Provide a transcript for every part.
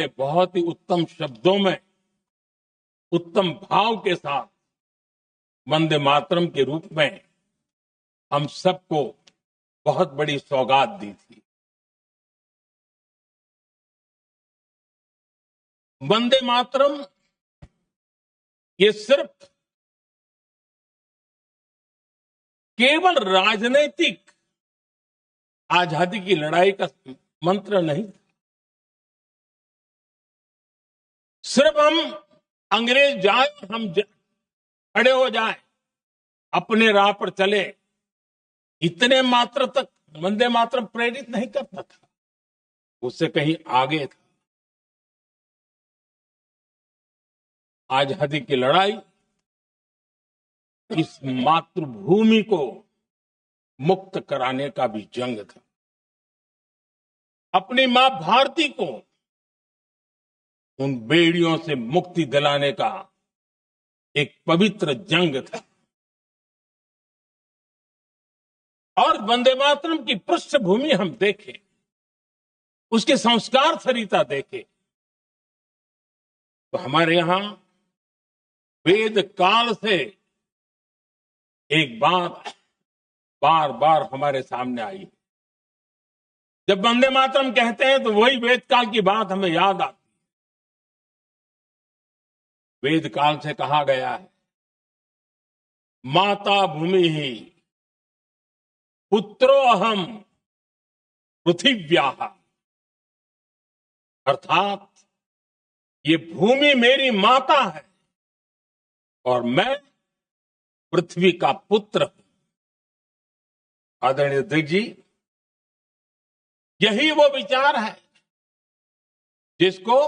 बहुत ही उत्तम शब्दों में, उत्तम भाव के साथ वंदे मातरम के रूप में हम सबको बहुत बड़ी सौगात दी थी। वंदे मातरम ये सिर्फ केवल राजनीतिक आजादी की लड़ाई का मंत्र नहीं था। सिर्फ हम अंग्रेज जाए, हम खड़े हो जाए, अपने राह पर चले, इतने मात्र तक वंदे मातरम प्रेरित नहीं करता था, उससे कहीं आगे था। आजादी की लड़ाई इस मातृभूमि को मुक्त कराने का भी जंग था। अपनी मां भारती को उन बेड़ियों से मुक्ति दिलाने का एक पवित्र जंग था। और वंदे मातरम की पृष्ठभूमि हम देखें, उसके संस्कार सरिता देखें, तो हमारे यहां वेद काल से एक बात बार बार हमारे सामने आई। जब वंदे मातरम कहते हैं तो वही वेद काल की बात हमें याद आती है। वेद काल से कहा गया है, माता भूमि ही पुत्रो अहम पृथिव्याः, अर्थात ये भूमि मेरी माता है और मैं पृथ्वी का पुत्र हूं। आदरणीय अध्यक्ष जी, यही वो विचार है जिसको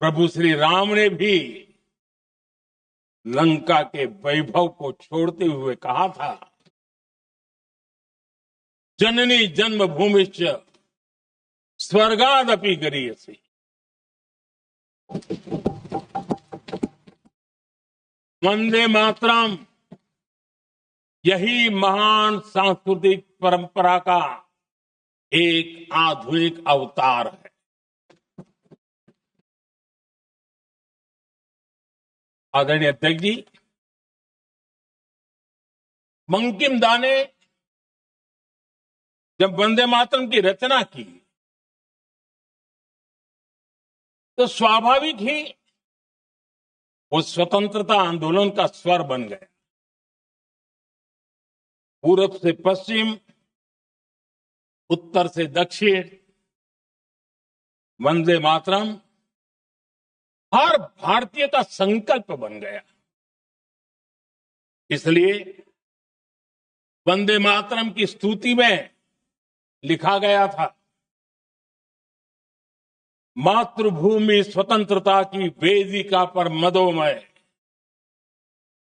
प्रभु श्री राम ने भी लंका के वैभव को छोड़ते हुए कहा था, जननी जन्मभूमिश्च स्वर्गादपि गरीयसी। वंदे मातरम यही महान सांस्कृतिक परंपरा का एक आधुनिक अवतार है। आदरणीय अध्यक्ष जी, बंकिम दा ने जब वंदे मातरम की रचना की तो स्वाभाविक ही वो स्वतंत्रता आंदोलन का स्वर बन गया। पूरब से पश्चिम, उत्तर से दक्षिण, वंदे मातरम हर भारतीय का संकल्प बन गया। इसलिए वंदे मातरम की स्तुति में लिखा गया था, मातृभूमि स्वतंत्रता की वेदिका पर मदोमय,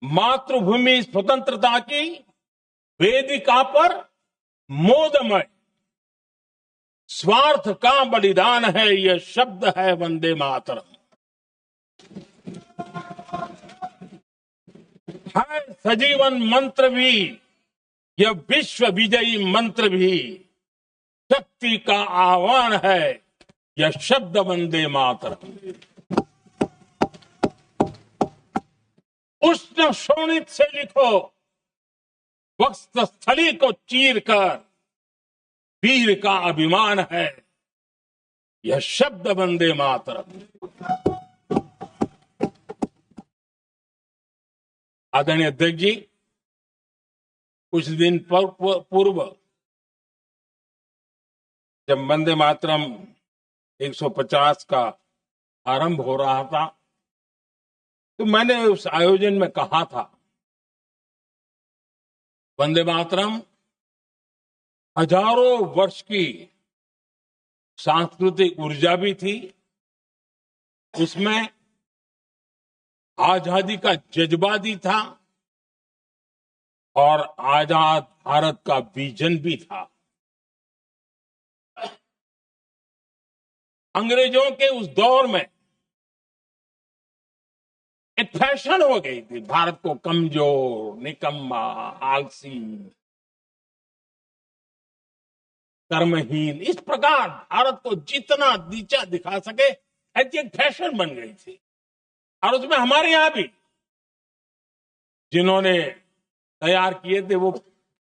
मातृभूमि स्वतंत्रता की वेदिका पर मोदमय, स्वार्थ का बलिदान है यह शब्द है वंदे मातरम। है सजीवन मंत्र भी, यह विश्व विजयी मंत्र भी, शक्ति का आह्वान है यह शब्द वंदे मातरम। उष्ण शोणित से लिखो, वक्षस्थली को चीर कर, वीर का अभिमान है यह शब्द वंदे मातरम। आदरणीय अध्यक्ष जी, कुछ दिन पूर्व जब वंदे मातरम 150 का आरंभ हो रहा था तो मैंने उस आयोजन में कहा था, वंदे मातरम हजारों वर्ष की सांस्कृतिक ऊर्जा भी थी, उसमें आजादी का जज्बा भी था और आजाद भारत का विजन भी था। अंग्रेजों के उस दौर में एक फैशन हो गई थी भारत को कमजोर, निकम्मा, आलसी, कर्महीन, इस प्रकार भारत को जितना नीचा दिखा सके ऐसी एक फैशन बन गई थी। और उसमें हमारे यहां भी जिन्होंने तैयार किए थे वो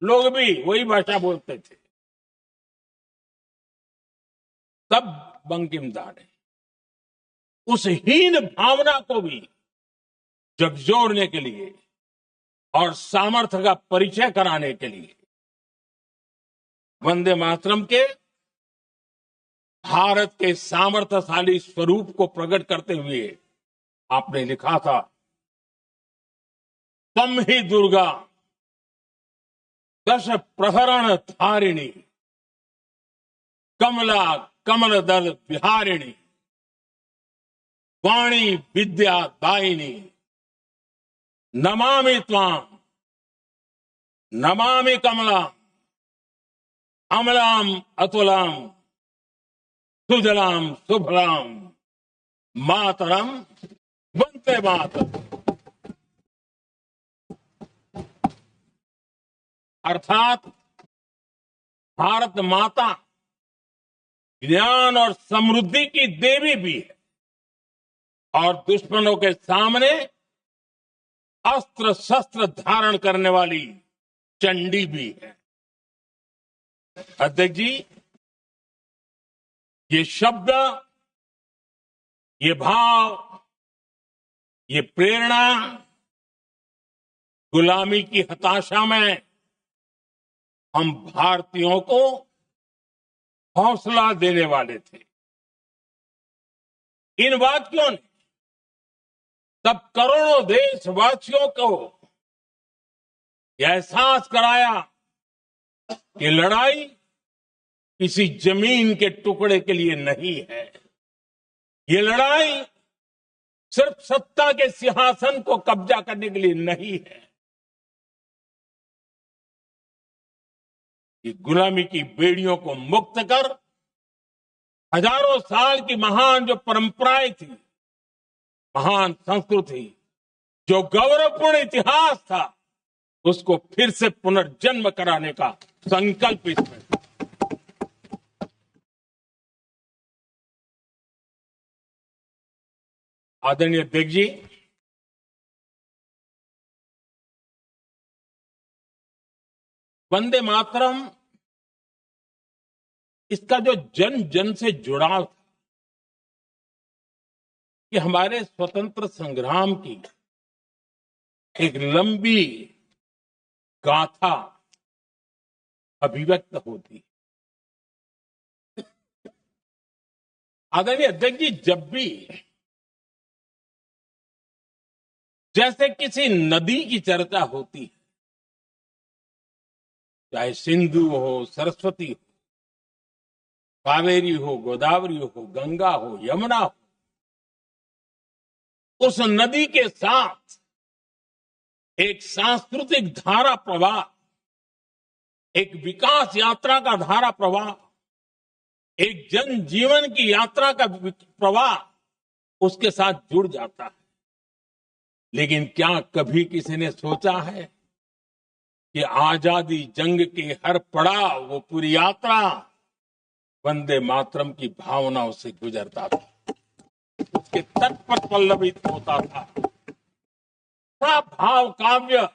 लोग भी वही भाषा बोलते थे। तब बंकिम दा ने उस हीन भावना को भी झकझोरने के लिए और सामर्थ्य का परिचय कराने के लिए वंदे मातरम के भारत के सामर्थ्यशाली स्वरूप को प्रकट करते हुए आपने लिखा था, तम ही दुर्गा दश प्रहरण धारिणी कमला कमल दल विहारिणी वाणी विद्या दायिनी नमामि त्वाम नमामि कमला अमलाम अतुलाम सुजलाम सुफलाम मातरम वंदे मातरम। अर्थात भारत माता ज्ञान और समृद्धि की देवी भी है और दुश्मनों के सामने अस्त्र शस्त्र धारण करने वाली चंडी भी है। अध्यक्ष जी, ये शब्द, ये भाव, ये प्रेरणा गुलामी की हताशा में हम भारतीयों को हौसला देने वाले थे। इन वाक्यों ने तब करोड़ों देशवासियों को यह एहसास कराया कि लड़ाई किसी जमीन के टुकड़े के लिए नहीं है। ये लड़ाई सिर्फ सत्ता के सिंहासन को कब्जा करने के लिए नहीं है। ये गुलामी की बेड़ियों को मुक्त कर हजारों साल की महान जो परंपराएं थी, महान संस्कृति, जो गौरवपूर्ण इतिहास था, उसको फिर से पुनर्जन्म कराने का संकल्प इसमें। आदरणीय अध्यक्ष जी, वंदे मातरम, इसका जो जन जन से जुड़ाव था, कि हमारे स्वतंत्र संग्राम की एक लंबी गाथा अभिव्यक्त होती। आदरणीय अध्यक्ष जी, जब भी जैसे किसी नदी की चर्चा होती है, चाहे सिंधु हो, सरस्वती हो, कावेरी हो, गोदावरी हो, गंगा हो, यमुना हो, उस नदी के साथ एक सांस्कृतिक धारा प्रवाह, एक विकास यात्रा का धारा प्रवाह, एक जन जीवन की यात्रा का प्रवाह उसके साथ जुड़ जाता है। लेकिन क्या कभी किसी ने सोचा है कि आजादी जंग के हर पड़ाव, वो पूरी यात्रा वंदे मातरम की भावनाओं से गुजरता था, उसके तट पर पल्लवित होता था। भाव काव्य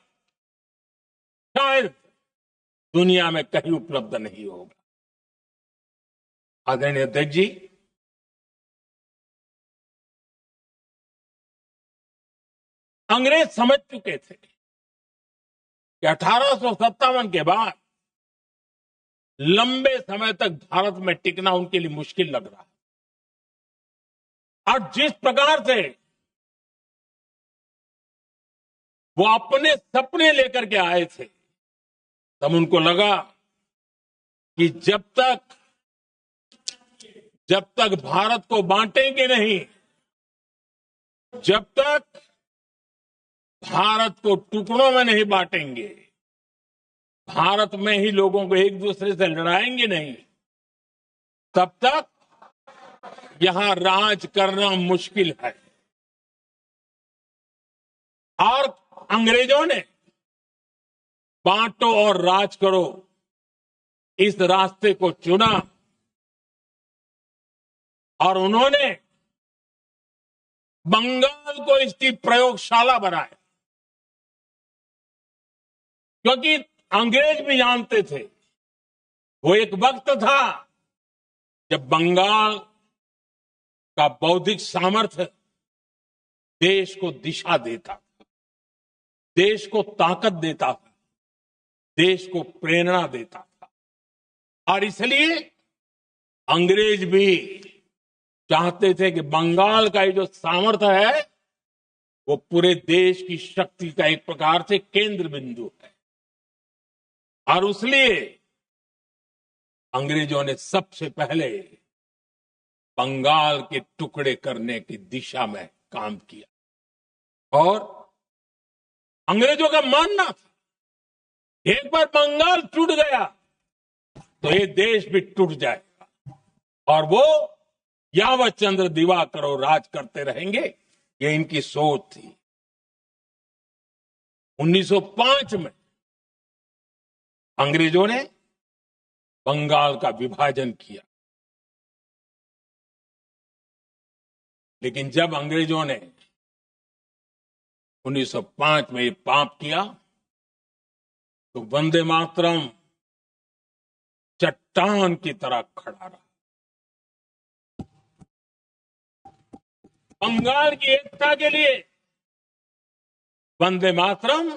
शायद दुनिया में कहीं उपलब्ध नहीं होगा। आदरणीय अध्यक्ष जी, अंग्रेज समझ चुके थे कि 1857 के बाद लंबे समय तक भारत में टिकना उनके लिए मुश्किल लग रहा है। और जिस प्रकार से वो अपने सपने लेकर के आए थे, तब उनको लगा कि जब तक भारत को बांटेंगे नहीं, जब तक भारत को टुकड़ों में नहीं बांटेंगे, भारत में ही लोगों को एक दूसरे से लड़ाएंगे नहीं, तब तक यहां राज करना मुश्किल है। और अंग्रेजों ने बांटो और राज करो इस रास्ते को चुना और उन्होंने बंगाल को इसकी प्रयोगशाला बनाया, क्योंकि अंग्रेज भी जानते थे वो एक वक्त था जब बंगाल का बौद्धिक सामर्थ्य देश को दिशा देता था, देश को ताकत देता था, देश को प्रेरणा देता था। और इसलिए अंग्रेज भी चाहते थे कि बंगाल का ये जो सामर्थ्य है वो पूरे देश की शक्ति का एक प्रकार से केंद्र बिंदु है। और इसलिए अंग्रेजों ने सबसे पहले बंगाल के टुकड़े करने की दिशा में काम किया। और अंग्रेजों का मानना था एक बार बंगाल टूट गया तो ये देश भी टूट जाएगा और वो यावत चंद्र दिवाकरो राज करते रहेंगे, ये इनकी सोच थी। 1905 में अंग्रेजों ने बंगाल का विभाजन किया, लेकिन जब अंग्रेजों ने 1905 में ये पाप किया तो वंदे मातरम चट्टान की तरह खड़ा रहा। बंगाल की एकता के लिए वंदे मातरम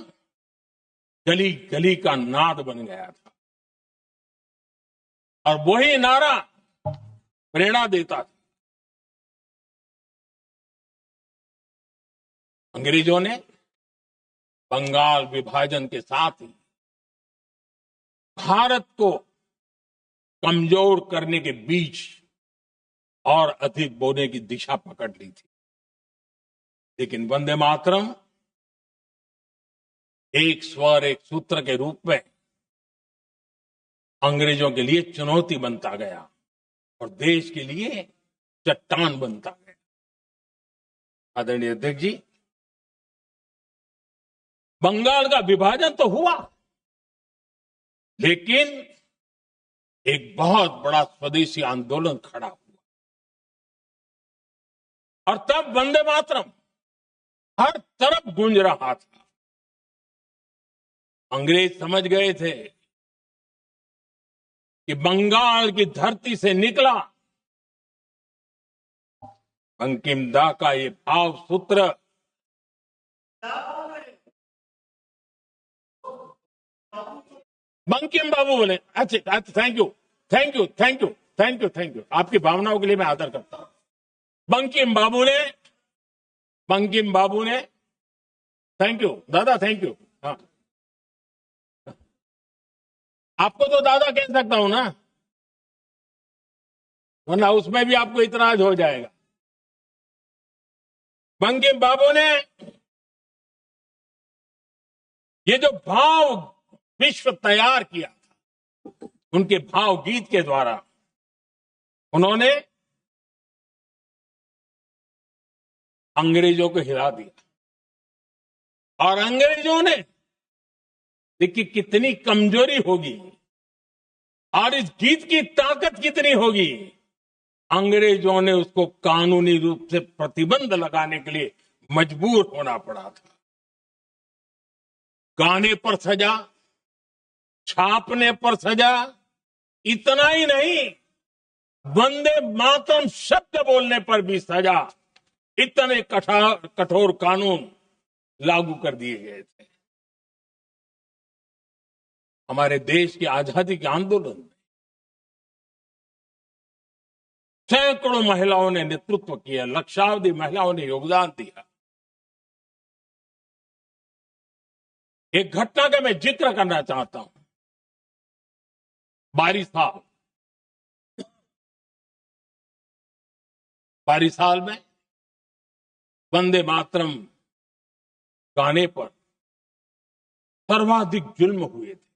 गली गली का नाद बन गया था और वही नारा प्रेरणा देता था। अंग्रेजों ने बंगाल विभाजन के साथ ही भारत को कमजोर करने के बीच और अधिक बोने की दिशा पकड़ ली थी, लेकिन वंदे मातरम एक स्वर एक सूत्र के रूप में अंग्रेजों के लिए चुनौती बनता गया और देश के लिए चट्टान बनता गया। आदरणीय अध्यक्ष जी, बंगाल का विभाजन तो हुआ, लेकिन एक बहुत बड़ा स्वदेशी आंदोलन खड़ा हुआ और तब वंदे मातरम हर तरफ गूंज रहा था। अंग्रेज समझ गए थे कि बंगाल की धरती से निकला बंकिम दा का ये भाव सूत्र बंकिम बाबू बोले, अच्छा thank you thank you thank you thank you thank you, आपकी भावनाओं के लिए मैं आदर करता हूं। बंकिम बाबू ने थैंक यू दादा, थैंक यू। हाँ, आपको तो दादा कह सकता हूं ना, वरना उसमें भी आपको इतराज हो जाएगा। बंकिम बाबू ने ये जो भाव विश्व तैयार किया था, उनके भाव गीत के द्वारा उन्होंने अंग्रेजों को हिला दिया और अंग्रेजों ने देखिए कितनी कमजोरी होगी और इस गीत की ताकत कितनी होगी। अंग्रेजों ने उसको कानूनी रूप से प्रतिबंध लगाने के लिए मजबूर होना पड़ा था। गाने पर सजा, छापने पर सजा, इतना ही नहीं वंदे मातरम शब्द बोलने पर भी सजा, इतने कठोर कानून लागू कर दिए गए थे। हमारे देश की आजादी के आंदोलन में सैकड़ों महिलाओं ने नेतृत्व किया, लक्षावधि महिलाओं ने योगदान दिया। एक घटना का मैं जिक्र करना चाहता हूं। बारिसाल में वंदे मातरम गाने पर सर्वाधिक जुल्म हुए थे।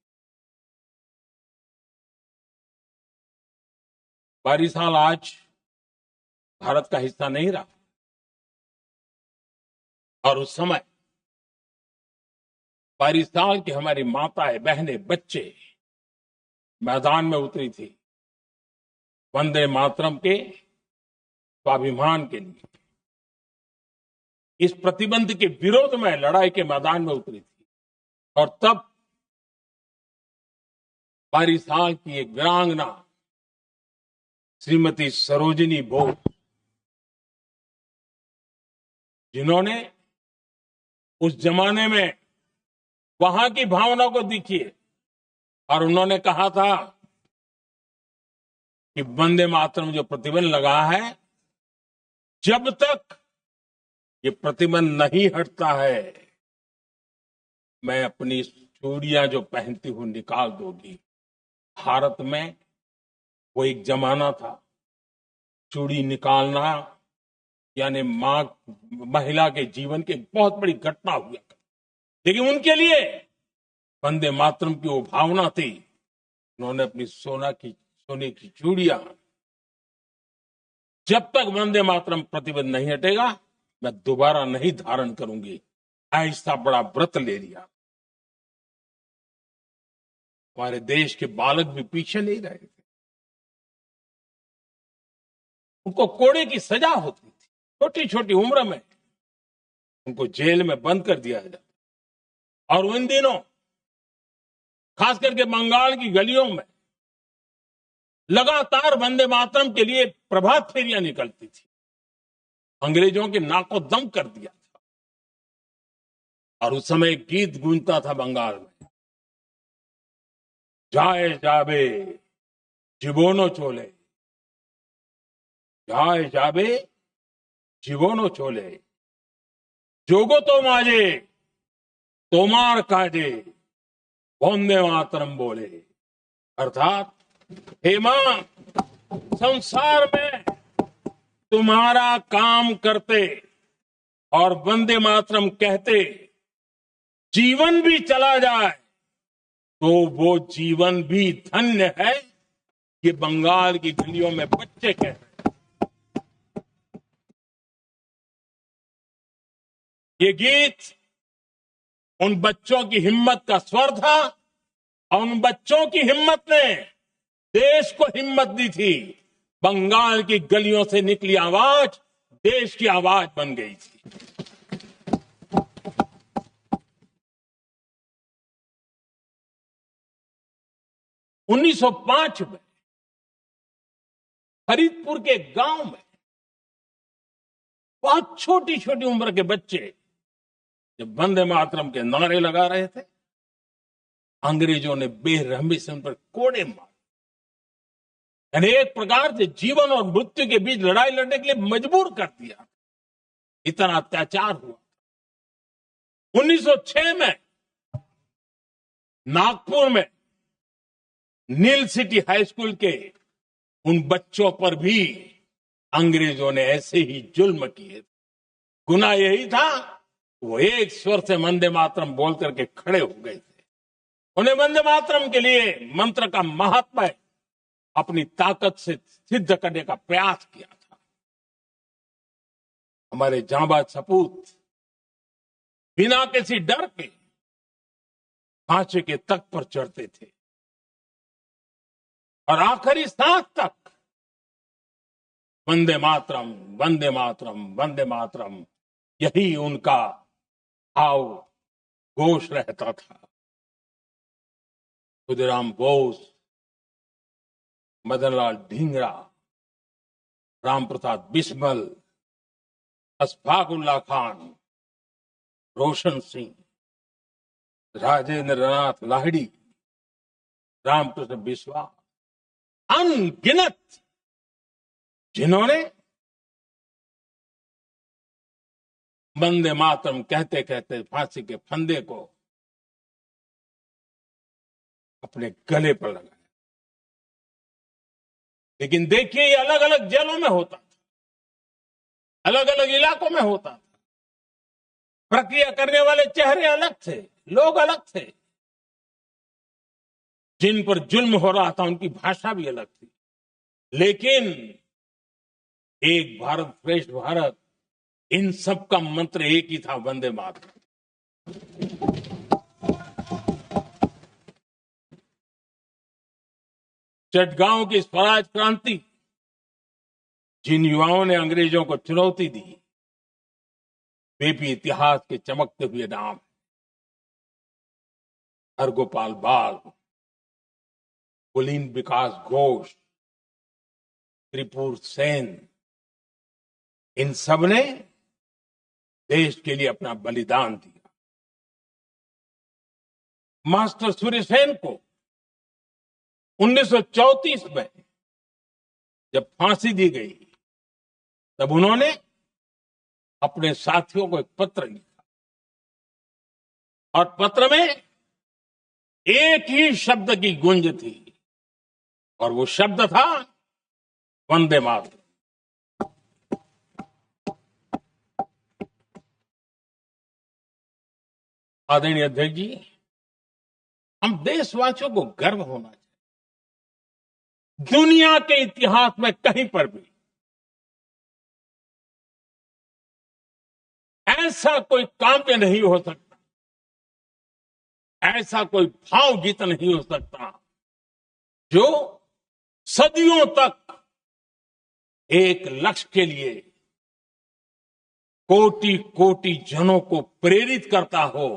बारिसाल आज भारत का हिस्सा नहीं रहा और उस समय बारिसाल की हमारी माताएं, बहनें, बच्चे मैदान में उतरी थी वंदे मातरम के स्वाभिमान के लिए। इस प्रतिबंध के विरोध में लड़ाई के मैदान में उतरी थी। और तब 22 साल की एक वीरांगना श्रीमती सरोजिनी बोस, जिन्होंने उस जमाने में वहां की भावना को देखिए, और उन्होंने कहा था कि वंदे मातरम जो प्रतिबंध लगा है, जब तक ये प्रतिबंध नहीं हटता है, मैं अपनी चूड़ियां जो पहनती हूं निकाल दूंगी। भारत में वो एक जमाना था, चूड़ी निकालना यानी महिला के जीवन की बहुत बड़ी घटना हुआ। लेकिन उनके लिए वंदे मातरम की वो भावना थी। उन्होंने अपनी सोने की चूड़ियां, जब तक वंदे मातरम प्रतिबंध नहीं हटेगा मैं दोबारा नहीं धारण करूंगी, ऐसा बड़ा व्रत ले लिया। हमारे देश के बालक भी पीछे नहीं रहे थे। उनको कोड़े की सजा होती थी, छोटी छोटी उम्र में उनको जेल में बंद कर दिया जाता। और उन दिनों खास करके बंगाल की गलियों में लगातार वंदे मातरम के लिए प्रभात फेरियां निकलती थी। अंग्रेजों के नाको दम कर दिया था। और उस समय एक गीत गूंजता था बंगाल में, जाए जाबे जीवोनो चोले, जाए जाबे जीवोनो चोले, जोगो तो माजे तोमार काजे वंदे मातरम बोले। अर्थात हे मां, संसार में तुम्हारा काम करते और वंदे मातरम कहते जीवन भी चला जाए तो वो जीवन भी धन्य है। ये बंगाल की गलियों में बच्चे कह रहे हैं। ये गीत उन बच्चों की हिम्मत का स्वर था, और उन बच्चों की हिम्मत ने देश को हिम्मत दी थी। बंगाल की गलियों से निकली आवाज देश की आवाज बन गई थी। 1905 में फरीदपुर के गांव में बहुत छोटी छोटी उम्र के बच्चे जब वंदे मातरम के नारे लगा रहे थे, अंग्रेजों ने बेरहमी से उन पर कोड़े मारे। यानी एक प्रकार से जीवन और मृत्यु के बीच लड़ाई लड़ने के लिए मजबूर कर दिया। इतना अत्याचार हुआ। 1906 में नागपुर में नील सिटी हाई स्कूल के उन बच्चों पर भी अंग्रेजों ने ऐसे ही जुल्म किए। गुनाह यही था, वो एक स्वर से वंदे मातरम बोल करके खड़े हो गए थे। उन्हें वंदे मातरम के लिए मंत्र का महात्मा अपनी ताकत से सिद्ध करने का प्रयास किया था। हमारे जांबाज सपूत बिना किसी डर के फांसी के तख्त पर चढ़ते थे और आखिरी सांस तक वंदे मातरम, वंदे मातरम, वंदे मातरम, यही उनका भाव घोष रहता था। खुदीराम बोस, मदनलाल ढींगरा, राम प्रसाद बिस्मल, अशफाकुल्ला खान, रोशन सिंह, राजेंद्र नाथ लाहिड़ी, रामकृष्ण बिस्वा, अनगिनत जिन्होंने वंदे मातरम कहते कहते फांसी के फंदे को अपने गले पर लगाया। लेकिन देखिए, ये अलग अलग जेलों में होता था, अलग अलग इलाकों में होता था। प्रक्रिया करने वाले चेहरे अलग थे, लोग अलग थे। जिन पर जुल्म हो रहा था उनकी भाषा भी अलग थी। लेकिन एक भारत श्रेष्ठ भारत, इन सब का मंत्र एक ही था, वंदे मातरम। चटगांव की स्वराज क्रांति, जिन युवाओं ने अंग्रेजों को चुनौती दी, वे भी इतिहास के चमकते हुए नाम। हरगोपाल बाल, कुलीन विकास घोष, त्रिपुर सेन, इन सब ने देश के लिए अपना बलिदान दिया। मास्टर सूर्यसेन को 1934 में जब फांसी दी गई, तब उन्होंने अपने साथियों को एक पत्र लिखा और पत्र में एक ही शब्द की गूंज थी और वो शब्द था वंदे मातरम। आदरणीय अध्यक्ष जी, हम देशवासियों को गर्व होना चाहिए। दुनिया के इतिहास में कहीं पर भी ऐसा कोई काव्य नहीं हो सकता, ऐसा कोई भावगीत नहीं हो सकता जो सदियों तक एक लक्ष्य के लिए कोटि कोटि जनों को प्रेरित करता हो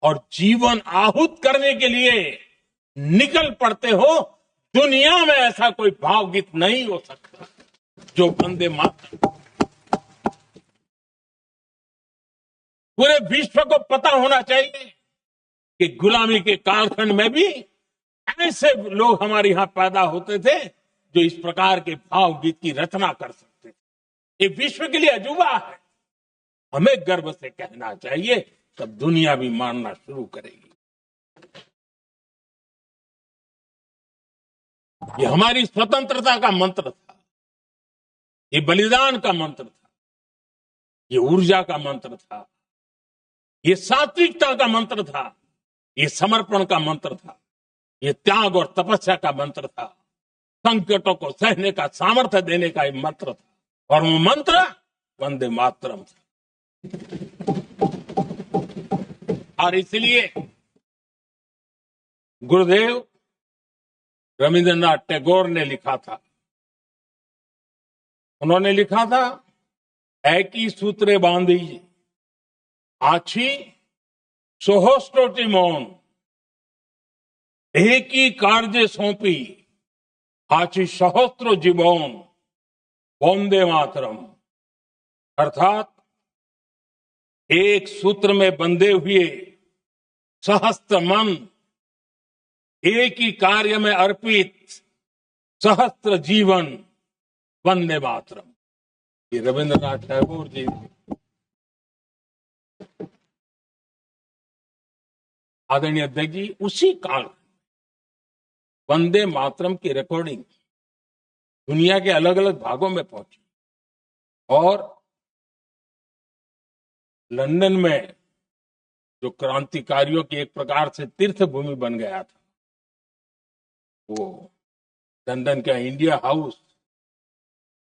और जीवन आहूत करने के लिए निकल पड़ते हो। दुनिया में ऐसा कोई भावगीत नहीं हो सकता जो वंदे मातरम। पूरे विश्व को पता होना चाहिए कि गुलामी के कालखंड में भी ऐसे लोग हमारे यहां पैदा होते थे जो इस प्रकार के भावगीत की रचना कर सकते थे। ये विश्व के लिए अजूबा है, हमें गर्व से कहना चाहिए, तब दुनिया भी मानना शुरू करेगी। ये हमारी स्वतंत्रता का मंत्र था, ये बलिदान का मंत्र था, ये ऊर्जा का मंत्र था, ये सात्विकता का मंत्र था, ये समर्पण का मंत्र था, ये त्याग और तपस्या का मंत्र था, संकटों को सहने का सामर्थ्य देने का ये मंत्र था, और वो मंत्र वंदे मातरम था। और इसलिए गुरुदेव रविंद्रनाथ टैगोर ने लिखा था, उन्होंने लिखा था, एकी सूत्रे बांधी आछी सोहस्टोटी मौन, एकी कार्य सौंपी आछी सहस्त्र जीवन, वंदे मातरम। अर्थात एक सूत्र में बंधे हुए सहस्त्र मन, एक ही कार्य में अर्पित सहस्त्र जीवन, वंदे मातरम। ये रविंद्रनाथ टैगोर जी। आदरणीय अध्यक्ष जी, उसी काल वंदे मातरम की रिकॉर्डिंग दुनिया के अलग अलग भागों में पहुंची और लंदन में जो क्रांतिकारियों की एक प्रकार से तीर्थ भूमि बन गया था, वो लंदन का इंडिया हाउस,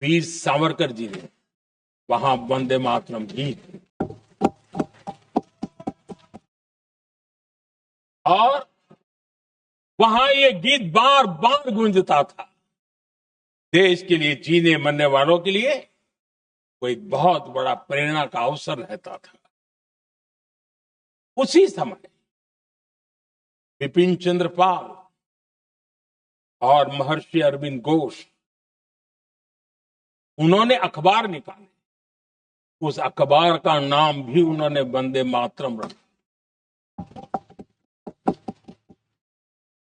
वीर सावरकर जी ने वहां वंदे मातरम गीत, और वहां ये गीत बार बार गूंजता था। देश के लिए जीने मरने वालों के लिए वो एक बहुत बड़ा प्रेरणा का अवसर रहता था। उसी समय बिपिन चंद्र पाल और महर्षि अरविंद घोष, उन्होंने अखबार निकाले, उस अखबार का नाम भी उन्होंने वंदे मातरम रखा।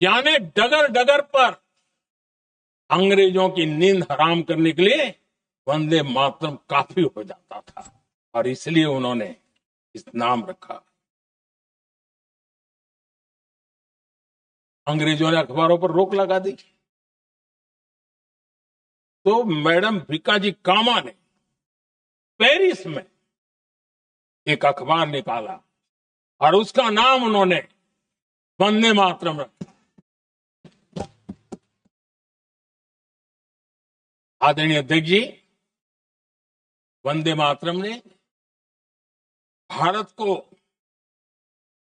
यानी डगर डगर पर अंग्रेजों की नींद हराम करने के लिए वंदे मातरम काफी हो जाता था, और इसलिए उन्होंने इस नाम रखा। अंग्रेजों ने अखबारों पर रोक लगा दी, तो मैडम भिकाजी कामा ने पेरिस में एक अखबार निकाला और उसका नाम उन्होंने वंदे मातरम रखा। आदरणीय अध्यक्ष जी, वंदे मातरम ने भारत को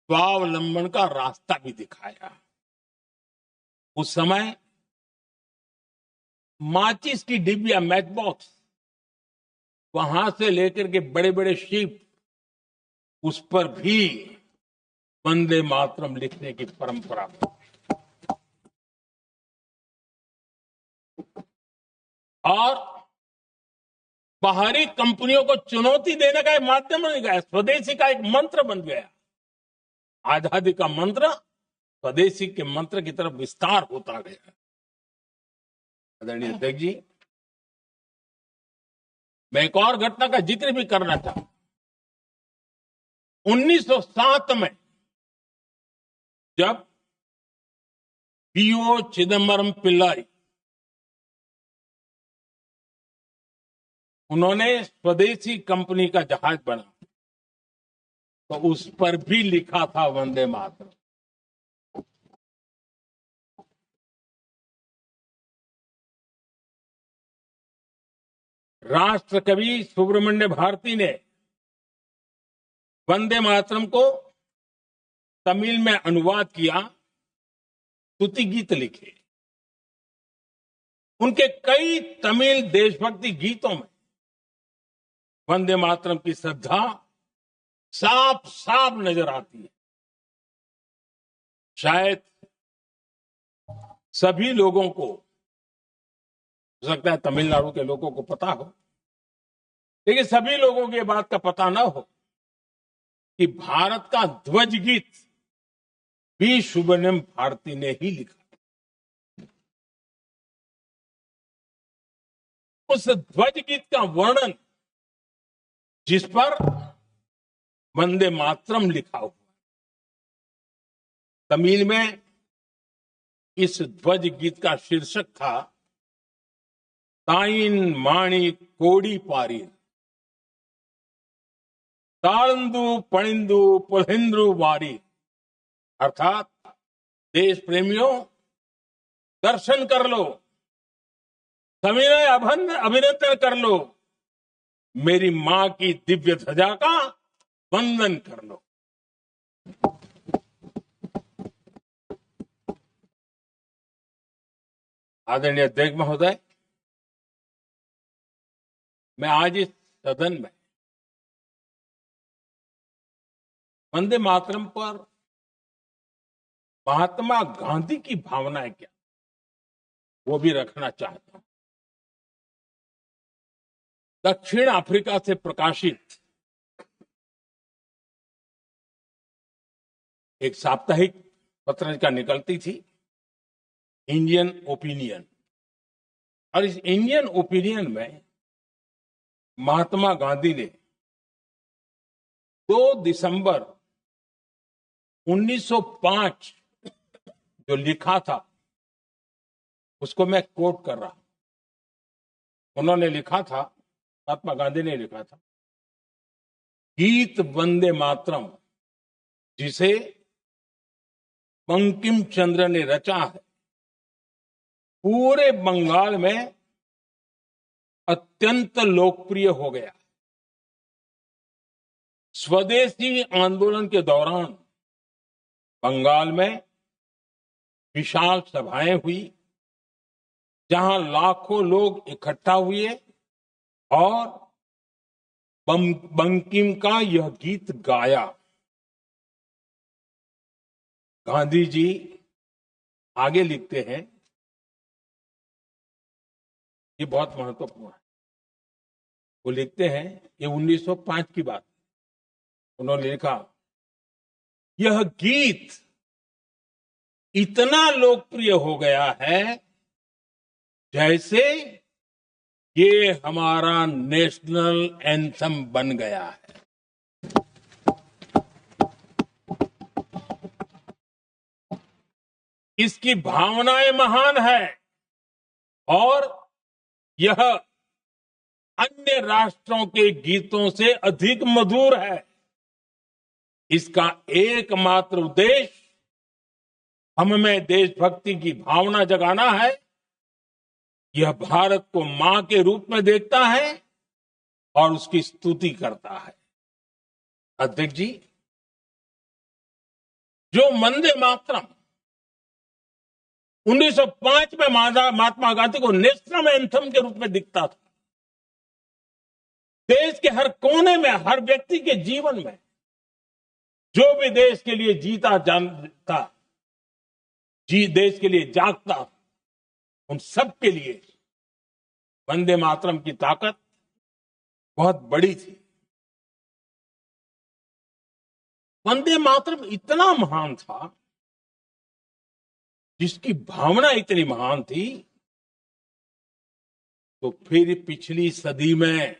स्वावलंबन का रास्ता भी दिखाया। उस समय माचिस की डिबिया, मैच बॉक्स, वहां से लेकर के बड़े बड़े शिप, उस पर भी वंदे मातरम लिखने की परंपरा। और बाहरी कंपनियों को चुनौती देने का एक माध्यम बन गया, स्वदेशी का एक मंत्र बन गया। आजादी का मंत्र स्वदेशी के मंत्र की तरफ विस्तार होता गया। आदरणीय अध्यक्ष जी, मैं एक और घटना का जिक्र भी करना चाहूं। 1907 में जब पीओ चिदम्बरम पिल्लाई, उन्होंने स्वदेशी कंपनी का जहाज बना, तो उस पर भी लिखा था वंदे मातरम। राष्ट्र कवि सुब्रमण्य भारती ने वंदे मातरम को तमिल में अनुवाद किया, स्तुति गीत लिखे। उनके कई तमिल देशभक्ति गीतों में वंदे मातरम की श्रद्धा साफ साफ नजर आती है। शायद सभी लोगों को, हो सकता है तमिलनाडु के लोगों को पता हो, लेकिन सभी लोगों को ये बात का पता ना हो कि भारत का ध्वज गीत भी सुब्रमण्यम भारती ने ही लिखा। उस ध्वज गीत का वर्णन, जिस पर वंदे मातरम लिखा हुआ, तमिल में इस ध्वज गीत का शीर्षक था ताइन माणी कोडी पारी, ताळंदु पणिंदु पुल्हिंद्रु वारी। अर्थात देश प्रेमियों, दर्शन कर लो, सविनय अभिनंदन कर लो, मेरी मां की दिव्य ध्वजा का वंदन कर लो। आदरणीय अध्यक्ष महोदय, मैं आज इस सदन में वंदे मातरम पर महात्मा गांधी की भावनाएं क्या, वो भी रखना चाहता हूं। दक्षिण अफ्रीका से प्रकाशित एक साप्ताहिक पत्रिका निकलती थी, इंडियन ओपिनियन, और इस इंडियन ओपिनियन में महात्मा गांधी ने 2 दिसंबर 1905 जो लिखा था, उसको मैं कोट कर रहा हूं। उन्होंने लिखा था, महात्मा गांधी ने लिखा था, गीत वंदे मातरम जिसे बंकिम चंद्र ने रचा है, पूरे बंगाल में अत्यंत लोकप्रिय हो गया। स्वदेशी आंदोलन के दौरान बंगाल में विशाल सभाएं हुई, जहां लाखों लोग इकट्ठा हुए और बंकिम का यह गीत गाया। गांधी जी आगे लिखते हैं, ये बहुत महत्वपूर्ण है। वो लिखते हैं, ये 1905 की बात। उन्होंने लिखा, यह गीत इतना लोकप्रिय हो गया है जैसे ये हमारा नेशनल एंथम बन गया है। इसकी भावनाएं महान है और यह अन्य राष्ट्रों के गीतों से अधिक मधुर है। इसका एकमात्र उद्देश्य हम में देशभक्ति की भावना जगाना है। यह भारत को मां के रूप में देखता है और उसकी स्तुति करता है। अध्यक्ष जी, जो वंदे मातरम 1905 में महात्मा गांधी को नेशनल एंथम के रूप में दिखता था। देश के हर कोने में, हर व्यक्ति के जीवन में जो भी देश के लिए जीता जानता, देश के लिए जागता, उन सब के लिए वंदे मातरम की ताकत बहुत बड़ी थी। वंदे मातरम इतना महान था, जिसकी भावना इतनी महान थी, तो फिर पिछली सदी में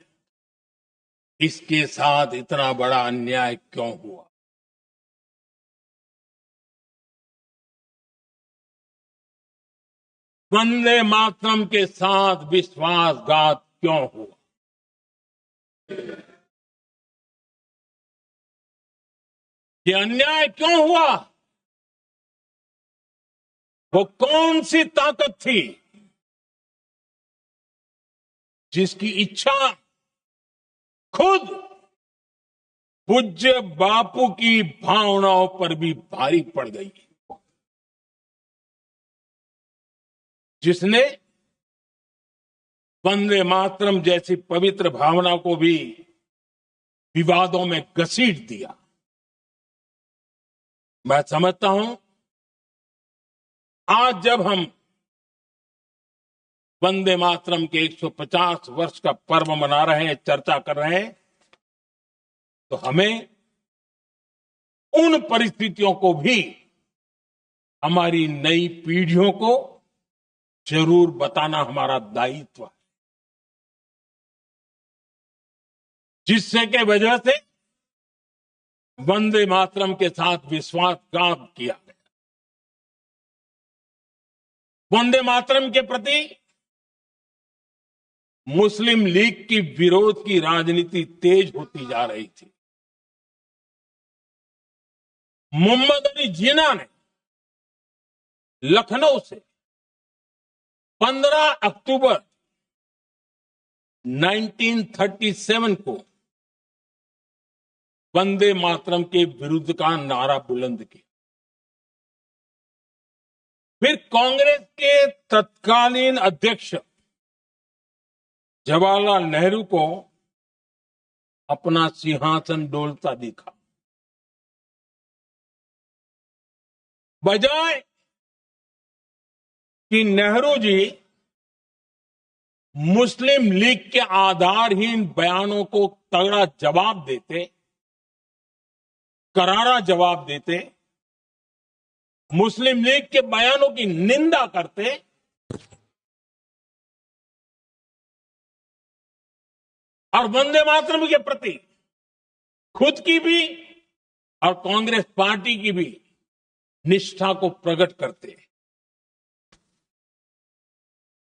इसके साथ इतना बड़ा अन्याय क्यों हुआ? वंदे मातरम के साथ विश्वासघात क्यों हुआ? ये अन्याय क्यों हुआ? वो कौन सी ताकत थी जिसकी इच्छा खुद पूज्य बापू की भावनाओं पर भी भारी पड़ गई, जिसने वंदे मातरम जैसी पवित्र भावना को भी विवादों में घसीट दिया? मैं समझता हूं, आज जब हम वंदे मातरम के 150 वर्ष का पर्व मना रहे हैं, चर्चा कर रहे हैं, तो हमें उन परिस्थितियों को भी हमारी नई पीढ़ियों को जरूर बताना हमारा दायित्व है, जिससे के वजह से वंदे मातरम के साथ विश्वासघात किया गया। वंदे मातरम के प्रति मुस्लिम लीग की विरोध की राजनीति तेज होती जा रही थी। मोहम्मद अली जिन्ना ने लखनऊ से 15 अक्टूबर 1937 को वंदे मातरम के विरुद्ध का नारा बुलंद किया। फिर कांग्रेस के तत्कालीन अध्यक्ष जवाहरलाल नेहरू को अपना सिंहासन डोलता दिखा। बजाय कि नेहरू जी मुस्लिम लीग के आधारहीन बयानों को तगड़ा जवाब देते, करारा जवाब देते, मुस्लिम लीग के बयानों की निंदा करते, और वंदे मातरम के प्रति खुद की भी और कांग्रेस पार्टी की भी निष्ठा को प्रकट करते,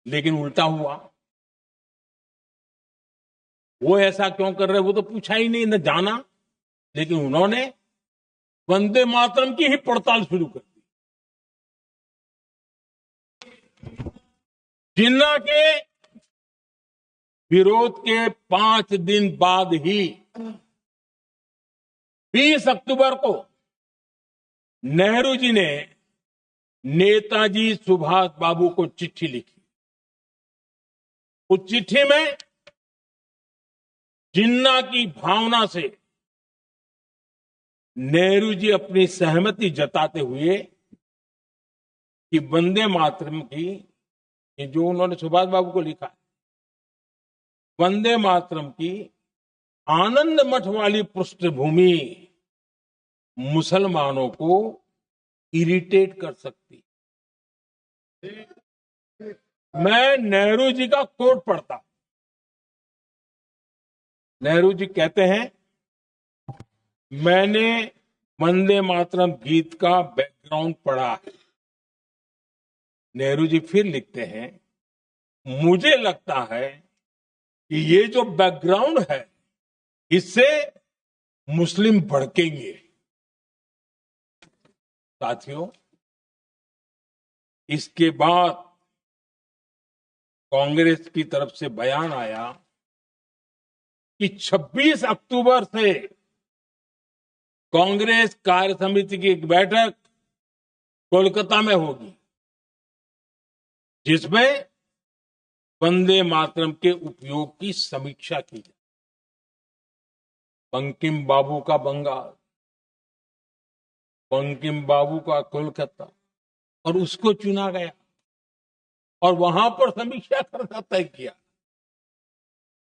लेकिन उल्टा हुआ। वो ऐसा क्यों कर रहे, वो तो पूछा ही नहीं, न जाना, लेकिन उन्होंने वंदे मातरम की ही पड़ताल शुरू कर दी। जिन्ना के विरोध के 5 दिन बाद ही 20 अक्टूबर को नेहरू जी ने नेताजी सुभाष बाबू को चिट्ठी लिखी। उस चिट्ठी में जिन्ना की भावना से नेहरू जी अपनी सहमति जताते हुए कि वंदे मातरम की, ये जो उन्होंने सुभाष बाबू को लिखा, वंदे मातरम की आनंद मठ वाली पृष्ठभूमि मुसलमानों को इरिटेट कर सकती। मैं नेहरू जी का कोट पढ़ता। नेहरू जी कहते हैं, मैंने वंदे मातरम गीत का बैकग्राउंड पढ़ा है। नेहरू जी फिर लिखते हैं, मुझे लगता है कि ये जो बैकग्राउंड है, इससे मुस्लिम भड़केंगे। साथियों, इसके बाद कांग्रेस की तरफ से बयान आया कि 26 अक्टूबर से कांग्रेस कार्य समिति की एक बैठक कोलकाता में होगी। जिसमें वंदे मातरम के उपयोग की समीक्षा की जाए। बंकिम बाबू का बंगाल, बंकिम बाबू का कोलकाता, और उसको चुना गया और वहां पर समीक्षा करना तय किया।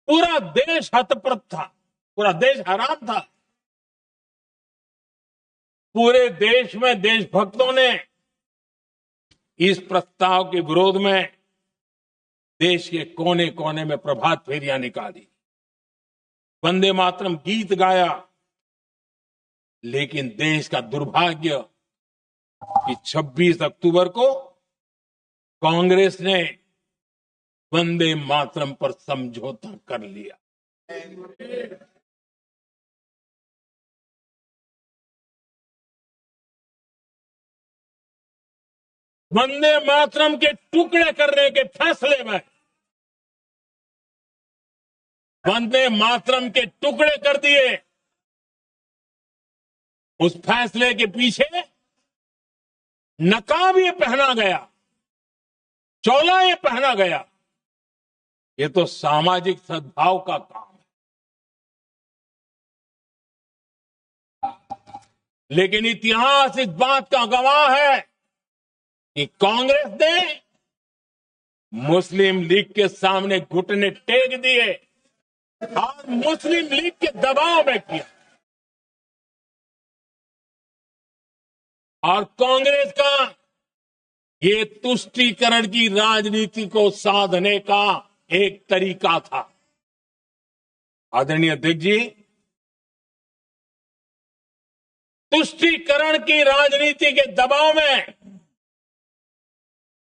पूरा देश हतप्रभ था, पूरा देश हैरान था। पूरे देश में देशभक्तों ने इस प्रस्ताव के विरोध में देश के कोने कोने में प्रभात फेरियां निकाली, वंदे मातरम गीत गाया। लेकिन देश का दुर्भाग्य कि 26 अक्टूबर को कांग्रेस ने वंदे मातरम पर समझौता कर लिया। वंदे मातरम के टुकड़े करने के फैसले में, वंदे मातरम के टुकड़े कर दिए। उस फैसले के पीछे नकाब ये पहना गया, चोला ये पहना गया। ये तो सामाजिक सद्भाव का काम है। लेकिन इतिहास इस बात का गवाह है कि कांग्रेस ने मुस्लिम लीग के सामने घुटने टेक दिए और मुस्लिम लीग के दबाव में किया। और कांग्रेस का ये तुष्टीकरण की राजनीति को साधने का एक तरीका था। आदरणीय अध्यक्ष जी, तुष्टीकरण की राजनीति के दबाव में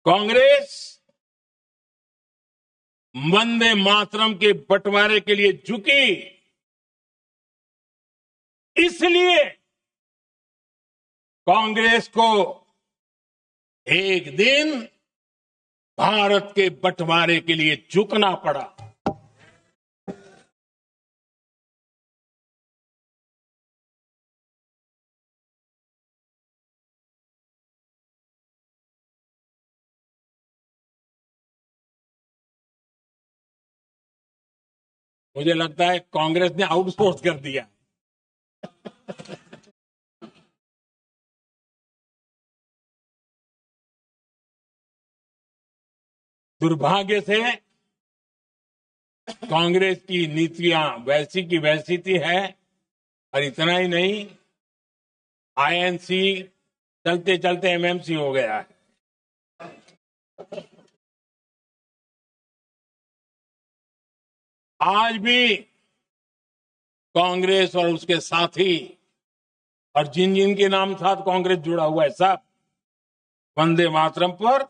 कांग्रेस वंदे मातरम के बंटवारे के लिए झुकी। इसलिए कांग्रेस को एक दिन भारत के बंटवारे के लिए झुकना पड़ा। मुझे लगता है कांग्रेस ने आउटसोर्स कर दिया। दुर्भाग्य से कांग्रेस की नीतियां वैसी की वैसी थी है। और इतना ही नहीं, आईएनसी चलते चलते एमएमसी हो गया है। आज भी कांग्रेस और उसके साथी और जिन जिन के नाम साथ कांग्रेस जुड़ा हुआ है, सब वंदे मातरम पर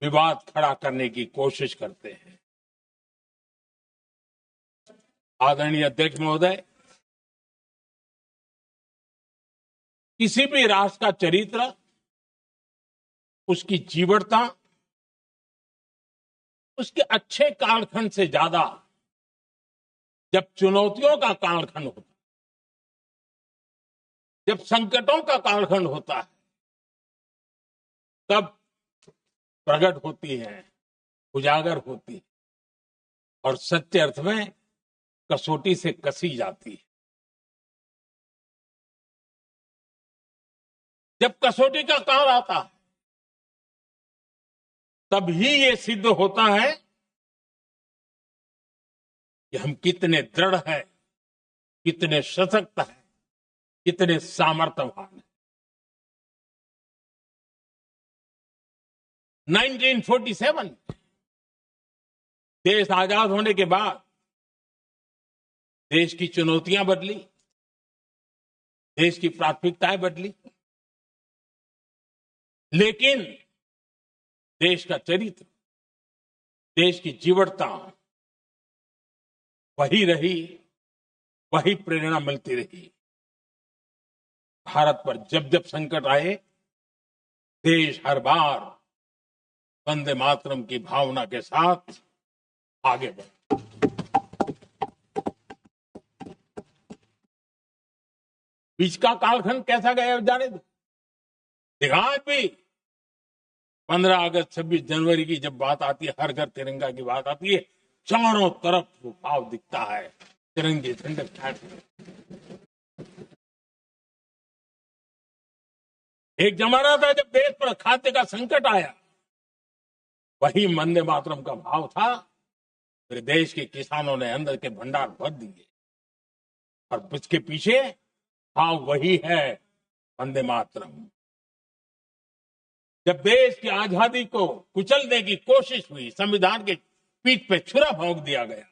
विवाद खड़ा करने की कोशिश करते हैं। आदरणीय अध्यक्ष महोदय, किसी भी राष्ट्र का चरित्र, उसकी जीवटता, उसके अच्छे कालखंड से ज्यादा जब चुनौतियों का कालखंड होता, जब संकटों का कालखंड होता है, तब प्रकट होती है, उजागर होती है और सत्य अर्थ में कसौटी से कसी जाती है। जब कसौटी का काल आता है, तब ही ये सिद्ध होता है कि हम कितने दृढ़ हैं, कितने सशक्त हैं, कितने सामर्थ्यवान हैं। 1947 देश आजाद होने के बाद देश की चुनौतियां बदली, देश की प्राथमिकताएं बदली, लेकिन देश का चरित्र, देश की जीवटता वही रही, वही प्रेरणा मिलती रही। भारत पर जब जब संकट आए, देश हर बार वंदे मातरम की भावना के साथ आगे बढ़ा। बीच का कालखंड कैसा गया जाने दो। आज भी 15 अगस्त 26 जनवरी की जब बात आती है, हर घर तिरंगा की बात आती है, चारों तरफ वो भाव दिखता है, तिरंगे झंडे फहराते। एक जमाना था जब देश पर खाद्य का संकट आया, वही वंदे मातरम का भाव था। फिर देश के किसानों ने अंदर के भंडार भर दिए, और इसके पीछे भाव वही है, वंदे मातरम। जब देश की आजादी को कुचलने की कोशिश हुई, संविधान के पीठ पे छुरा भोंक दिया गया,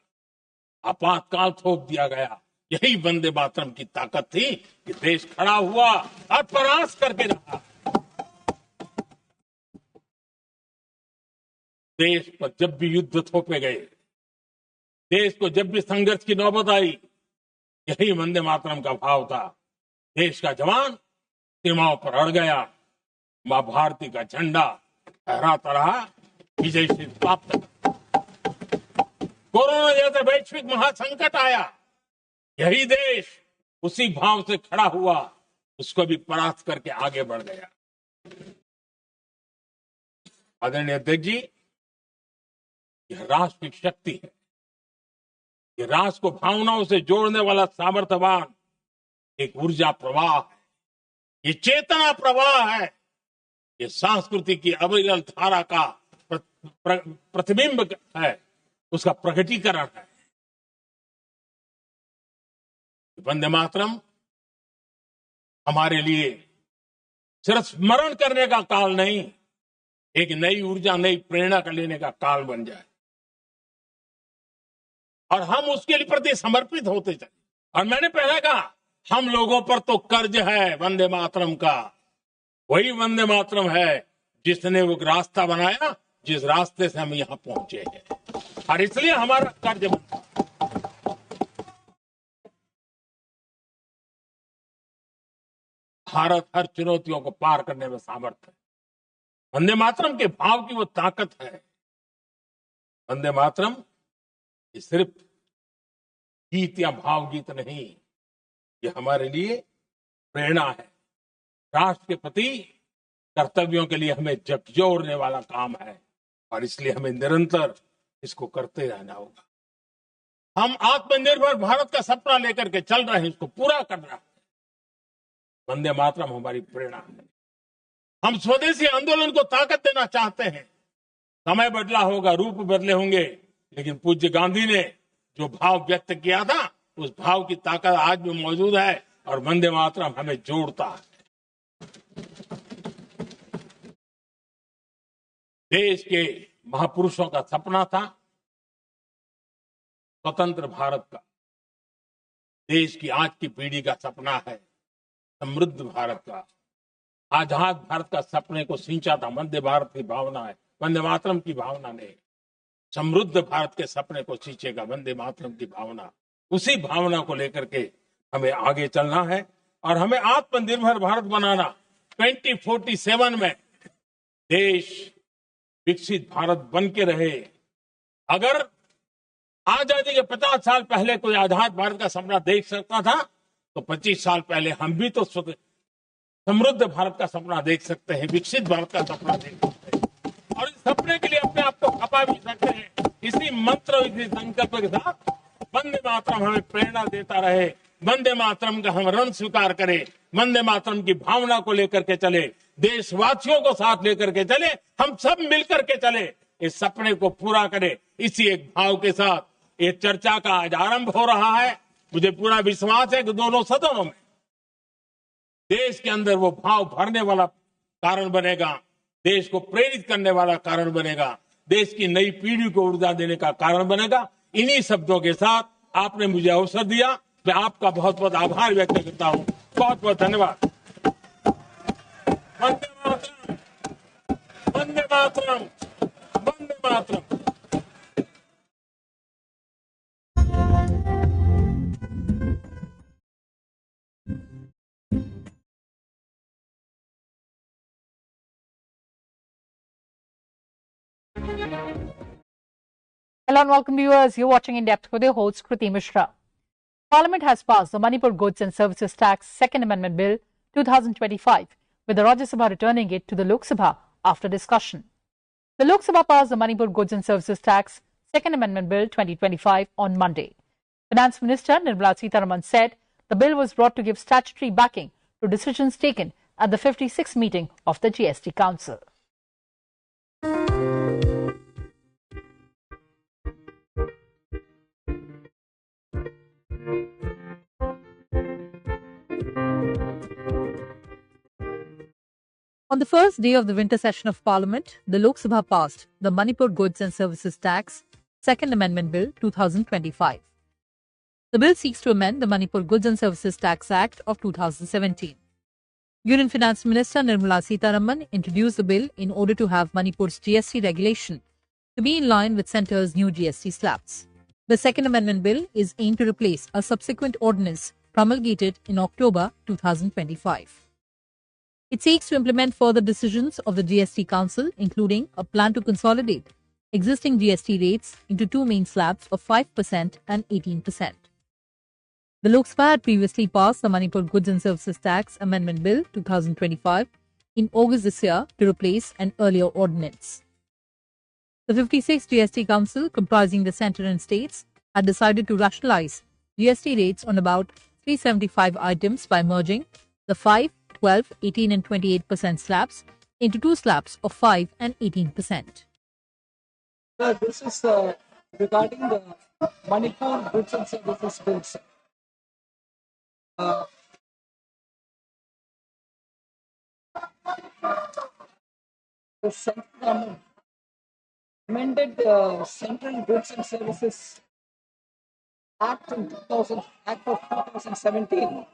आपातकाल थोप दिया गया, यही वंदे मातरम की ताकत थी कि देश खड़ा हुआ और परास्त करके रहा। देश पर जब भी युद्ध थोपे गए, देश को जब भी संघर्ष की नौबत आई, यही वंदे मातरम का भाव था। देश का जवान सीमाओं पर अड़ गया, मां भारती का झंडा फहराता रहा, विजय से प्राप्त। कोरोना जैसे वैश्विक महासंकट आया, यही देश उसी भाव से खड़ा हुआ, उसको भी परास्त करके आगे बढ़ गया। आदरणीय अध्यक्ष जी, यह राष्ट्र की शक्ति है, ये राष्ट्र को भावनाओं से जोड़ने वाला सामर्थ्यवान एक ऊर्जा प्रवाह है, ये चेतना प्रवाह है, ये संस्कृति की अविरल धारा का प्रतिबिंब है, उसका प्रकटीकरण है। वंदे मातरम हमारे लिए सिर्फ स्मरण करने का काल नहीं, एक नई ऊर्जा, नई प्रेरणा का लेने का काल बन जाए, और हम उसके लिए प्रति समर्पित होते चले। और मैंने पहले कहा, हम लोगों पर तो कर्ज है वंदे मातरम का। वही वंदे मातरम है जिसने वो रास्ता बनाया, जिस रास्ते से हम यहां पहुंचे हैं, और इसलिए हमारा कर्ज बनता। भारत हर चुनौतियों को पार करने में सामर्थ है। वंदे मातरम के भाव की वो ताकत है। वंदे मातरम ये सिर्फ गीत या भावगीत नहीं, ये हमारे लिए प्रेरणा है। राष्ट्र के प्रति कर्तव्यों के लिए हमें झकझोरने वाला काम है, और इसलिए हमें निरंतर इसको करते रहना होगा। हम आत्मनिर्भर भारत का सपना लेकर के चल रहे हैं, इसको पूरा करना है। वंदे मातरम हमारी प्रेरणा है। हम स्वदेशी आंदोलन को ताकत देना चाहते हैं। समय बदला होगा, रूप बदले होंगे, लेकिन पूज्य गांधी ने जो भाव व्यक्त किया था, उस भाव की ताकत आज भी मौजूद है, और वंदे मातरम हमें जोड़ता है। देश के महापुरुषों का सपना था स्वतंत्र भारत का। देश की आज की पीढ़ी का सपना है समृद्ध भारत का। आजाद भारत का सपने को सिंचा था वंदे भारत की भावना है, वंदे मातरम की भावना ने। समृद्ध भारत के सपने को सिंचेगा वंदे मातरम की भावना। उसी भावना को लेकर के हमें आगे चलना है, और हमें आत्मनिर्भर भारत बनाना। 2047 में देश विकसित भारत बन के रहे। अगर आजादी के 50 साल पहले कोई आजाद भारत का सपना देख सकता था, तो 25 साल पहले हम भी तो समृद्ध भारत का सपना देख सकते हैं, विकसित भारत का सपना देख सकते हैं, और इस सपने के लिए अपने आप को खपा भी सकते हैं। इसी मंत्र, इसी संकल्प के साथ वंदे मातरम हमें प्रेरणा देता रहे। वंदे मातरम का हम रण स्वीकार करें, वंदे मातरम की भावना को लेकर के चले, देशवासियों को साथ लेकर के चले, हम सब मिलकर के चले, इस सपने को पूरा करें। इसी एक भाव के साथ ये चर्चा का आज आरंभ हो रहा है। मुझे पूरा विश्वास है कि दोनों सदनों में देश के अंदर वो भाव भरने वाला कारण बनेगा, देश को प्रेरित करने वाला कारण बनेगा, देश की नई पीढ़ी को ऊर्जा देने का कारण बनेगा। इन्हीं शब्दों के साथ आपने मुझे अवसर दिया, मैं आपका बहुत बहुत आभार व्यक्त करता हूं। बहुत बहुत धन्यवाद। Vande Mataram, Vande Mataram, Vande Mataram. Hello and welcome viewers. You're watching In Depth with your host Kriti Mishra. Parliament has passed the Manipur Goods and Services Tax Second Amendment Bill 2025, with the Rajya Sabha returning it to the Lok Sabha after discussion. The Lok Sabha passed the Manipur Goods and Services Tax Second Amendment Bill 2025 on Monday. Finance Minister Nirmala Sitharaman said the bill was brought to give statutory backing to decisions taken at the 56th meeting of the GST Council. On the first day of the winter session of Parliament, the Lok Sabha passed the Manipur Goods and Services Tax Second Amendment Bill 2025. The bill seeks to amend the Manipur Goods and Services Tax Act of 2017. Union Finance Minister Nirmala Sitharaman introduced the bill in order to have Manipur's GST regulation to be in line with centre's new GST slabs. The Second Amendment Bill is aimed to replace a subsequent ordinance promulgated in October 2025. It seeks to implement further decisions of the GST Council, including a plan to consolidate existing GST rates into two main slabs of 5% and 18%. The Lok Sabha had previously passed the Manipur Goods and Services Tax Amendment Bill 2025 in August this year to replace an earlier ordinance. The 56th GST Council, comprising the centre and states, had decided to rationalize GST rates on about 375 items by merging the 5, 12, 18 and 28% slabs into two slabs of 5 and 18%. This is regarding the Manipur Goods and Services Bill. The central government amended the Central Goods and Services Act of 2017,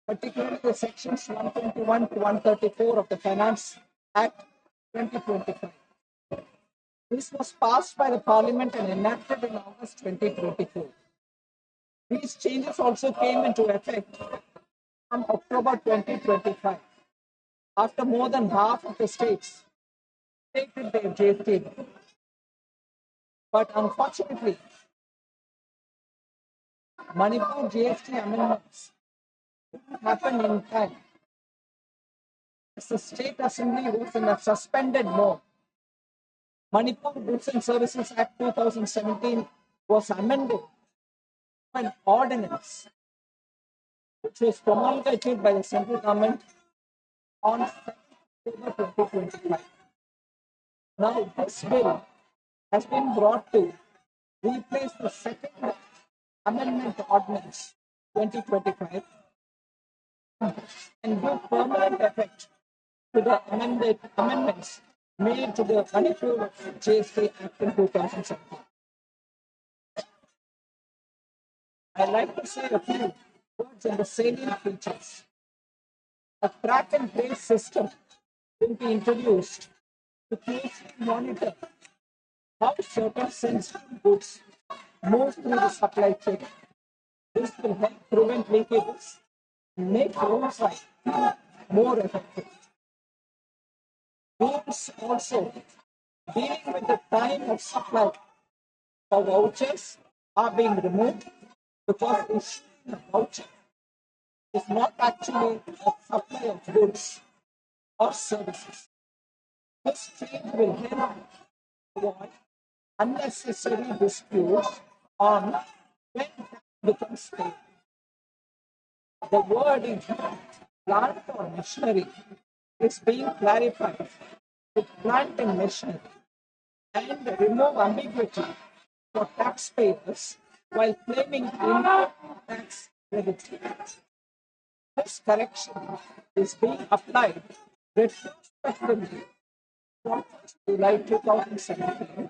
particularly the sections 121 to 134 of the Finance Act 2025. This was passed by the Parliament and enacted in August 2024. These changes also came into effect from October 2025, after more than half of the states stated their GST. But unfortunately, Manipur GST amendments didn't happen in time, as the State Assembly was in a suspended mode. Manipur Goods and Services Act 2017 was amended by an ordinance which was promulgated by the central government on October 2025. Now, this bill has been brought to replace the Second Amendment Ordinance 2025 and give permanent effect to the amendments made to the Manipur GST Act in 2017. I'd like to say a few words on the salient features. A track and trace system will be introduced to closely monitor how certain sensitive goods move through the supply chain. This will help prevent leakages and make oversight more effective. Rules also dealing with the time of supply for vouchers are being removed because issuing a voucher is not actually a supply of goods or services. This change will help avoid unnecessary disputes on when tax becomes paid. The wording plant or machinery is being clarified with plant and machinery and remove ambiguity for taxpayers while claiming input tax credit. This correction is being applied retrospectively from July 2017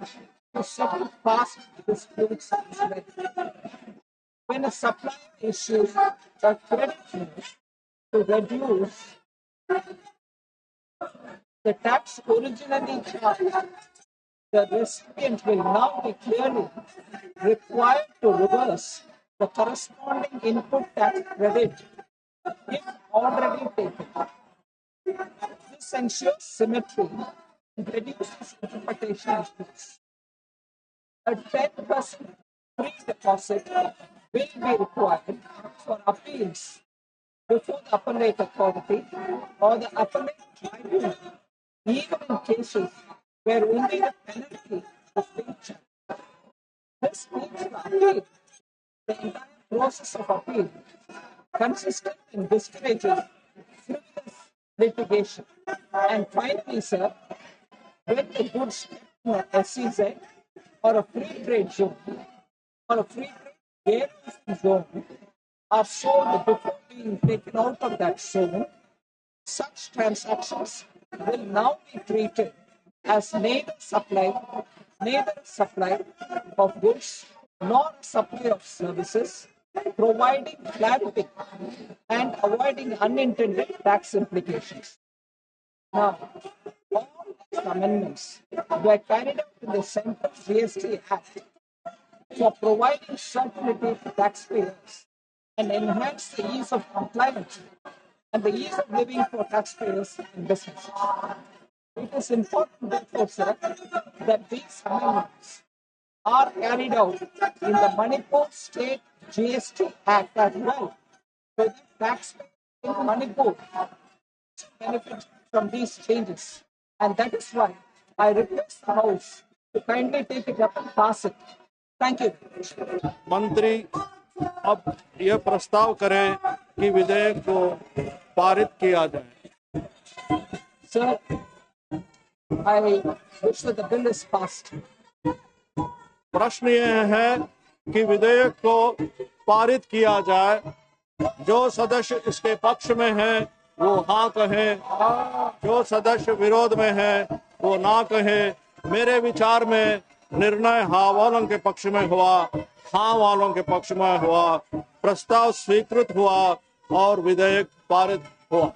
to settle past disputes as well. When a supplier issues a credit note to reduce the tax originally charged, the recipient will now be clearly required to reverse the corresponding input tax credit if already taken. This ensures symmetry and reduces interpretation issues. A 10% free deposit will be required for appeals before the appellate authority or the appellate tribunal, even in cases where only the penalty is being charged. This makes the appeal, the entire process of appeal, consistent in discouraging frivolous litigation. And finally, sir, when the goods in a SEZ or a free trade zone or a free trade warehousing zone are sold before being taken out of that zone, such transactions will now be treated as neither a supply of goods nor a supply of services, providing clarity and avoiding unintended tax implications. Now, all these amendments were carried out in the Central GST Act for providing certainty to taxpayers and enhance the ease of compliance and the ease of living for taxpayers and businesses. It is important, therefore, sir, that these amendments are carried out in the Manipur State GST Act as well, so that taxpayers in Manipur benefit from these changes. And that is why I request the House to kindly take it up and pass it. Thank you. मंत्री अब यह प्रस्ताव करें कि विधेयक को पारित किया जाए। Sir, I wish that the bill is passed. प्रश्न यह है कि विधेयक को पारित किया जाए। जो सदस्य इसके पक्ष में हैं वो हाँ कहें, जो सदस्य विरोध में हैं वो ना कहें। मेरे विचार में निर्णय हाँ वालों के पक्ष में हुआ, हाँ वालों के पक्ष में हुआ, प्रस्ताव स्वीकृत हुआ और विधेयक पारित हुआ।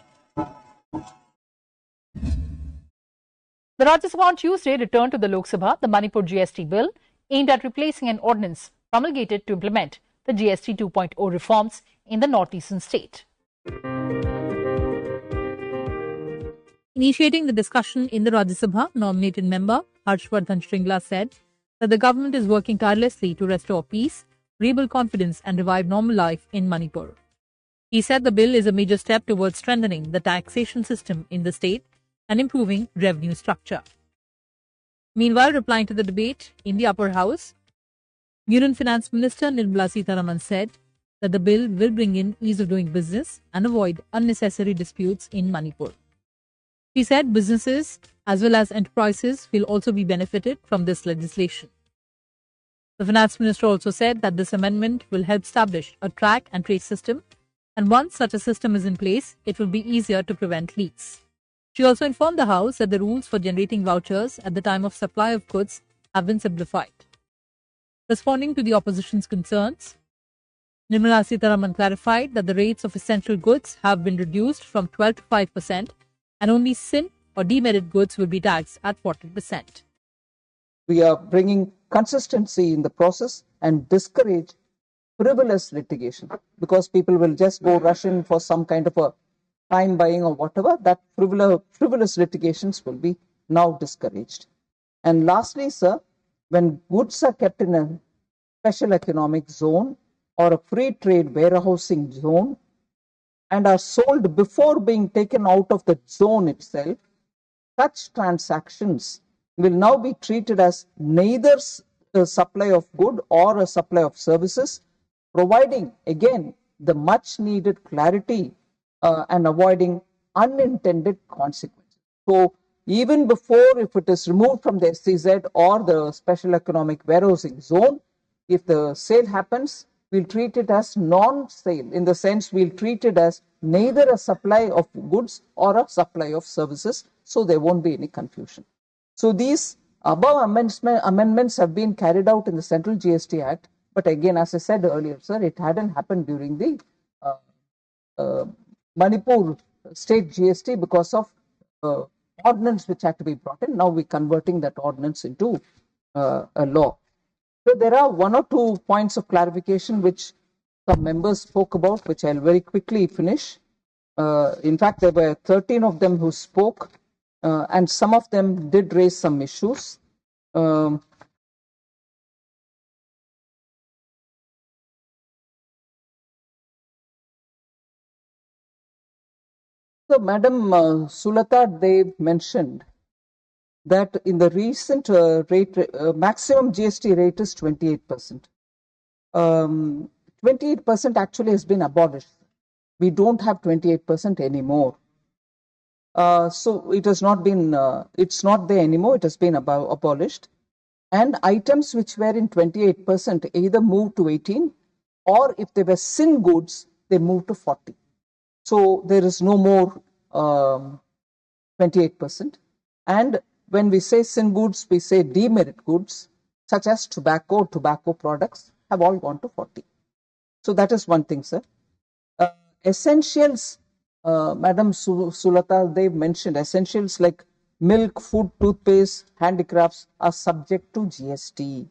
The Rajya Sabha on Tuesday returned to the Lok Sabha the Manipur GST bill aimed at replacing an ordinance promulgated to implement the GST 2.0 reforms in the northeastern state. Initiating the discussion in the Rajya Sabha, nominated member Harshvardhan Shringla said that the government is working tirelessly to restore peace, rebuild confidence and revive normal life in Manipur. He said the bill is a major step towards strengthening the taxation system in the state and improving revenue structure. Meanwhile, replying to the debate in the upper house, Union Finance Minister Nirmala Sitharaman said that the bill will bring in ease of doing business and avoid unnecessary disputes in Manipur. She said businesses as well as enterprises will also be benefited from this legislation. The Finance Minister also said that this amendment will help establish a track and trace system, and once such a system is in place, it will be easier to prevent leaks. She also informed the House that the rules for generating vouchers at the time of supply of goods have been simplified. Responding to the opposition's concerns, Nirmala Sitharaman clarified that the rates of essential goods have been reduced from 12 to 5%, and only sin or demerit goods will be taxed at 40%. We are bringing consistency in the process and discourage frivolous litigation, because people will just go rush in for some kind of a time buying or whatever. That frivolous litigations will be now discouraged. And lastly, sir, when goods are kept in a special economic zone or a free trade warehousing zone and are sold before being taken out of the zone itself, such transactions will now be treated as neither a supply of good or a supply of services, providing again the much needed clarity and avoiding unintended consequences. So even before, if it is removed from the SEZ or the special economic warehousing zone, if the sale happens, we'll treat it as non-sale, in the sense we'll treat it as neither a supply of goods or a supply of services, so there won't be any confusion. So these above amendments have been carried out in the Central GST Act, but again, as I said earlier, sir, it hadn't happened during the Manipur state GST because of ordinance which had to be brought in. Now we're converting that ordinance into a law. So there are one or two points of clarification which some members spoke about, which I'll very quickly finish. In fact, there were 13 of them who spoke, and some of them did raise some issues. So, Madam Sulata Dev mentioned that in the recent maximum GST rate is 28%. 28% actually has been abolished. We don't have 28% anymore. So it has not been, it's not there anymore. It has been abolished. And items which were in 28% either moved to 18, or if they were sin goods, they moved to 40. So there is no more 28%. And when we say sin goods, we say demerit goods, such as tobacco products have all gone to 40. So that is one thing, sir. Essentials, Madam Sulata, they've mentioned essentials like milk, food, toothpaste, handicrafts are subject to GST.